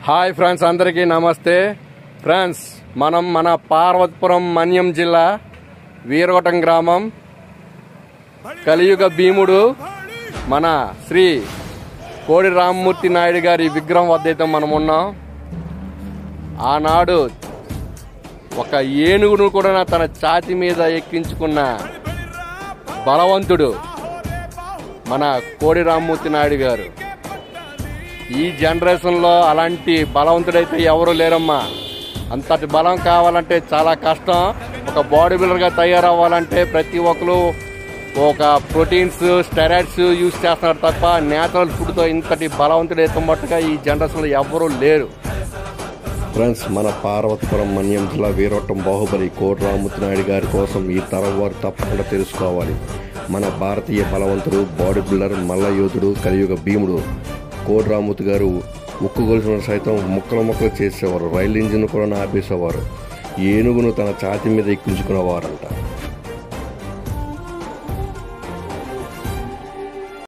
Hi friends, అందరికీ నమస్తే. Friends, మనం మన పార్వతీపురం మన్యం జిల్లా వీరవటం గ్రామం కలియుగ భీముడు మన శ్రీ కోడి రామ్మూర్తి నాయుడు గారి విగ్రహం వద్ద అయితే మనం ఉన్నాం. ఆనాడు ఒక ఏనుగును కూడా తన ఛాతి మీద ఎక్కించుకున్న బలవంతుడు మన కోడి రామ్మూర్తి నాయుడు గారు. ఈ జనరేషన్లో అలాంటి బలవంతుడైతే ఎవరు లేరమ్మా. అంతటి బలం కావాలంటే చాలా కష్టం. ఒక బాడీ బిల్డర్గా తయారవ్వాలంటే ప్రతి ఒక్కరు ఒక ప్రోటీన్స్, స్టెరాయిడ్స్ యూజ్ చేస్తున్నారు తప్ప నేచురల్ ఫుడ్తో ఇంతటి బలవంతుడైతే మట్టుగా ఈ జనరేషన్లో ఎవరూ లేరు. ఫ్రెండ్స్, మన పార్వతీపురం మన్యం జిల్లా వీరవటం బాహుబలి కోడి రామ్మూర్తి నాయుడు గారి కోసం ఈ తరం వారు తప్పకుండా తెలుసుకోవాలి. మన భారతీయ బలవంతుడు, బాడీ బిల్డర్, మల్ల యోధుడు, కలియుగ భీముడు కోడి రామ్మూర్తి గారు ఉక్కు గొలుసును సైతం ముక్కలు చేసేవారు. రైలు ఇంజిన్ కూడా ఆపేసేవారు. ఏనుగును తన ఛాతీ మీద ఎక్కించుకునేవారంట.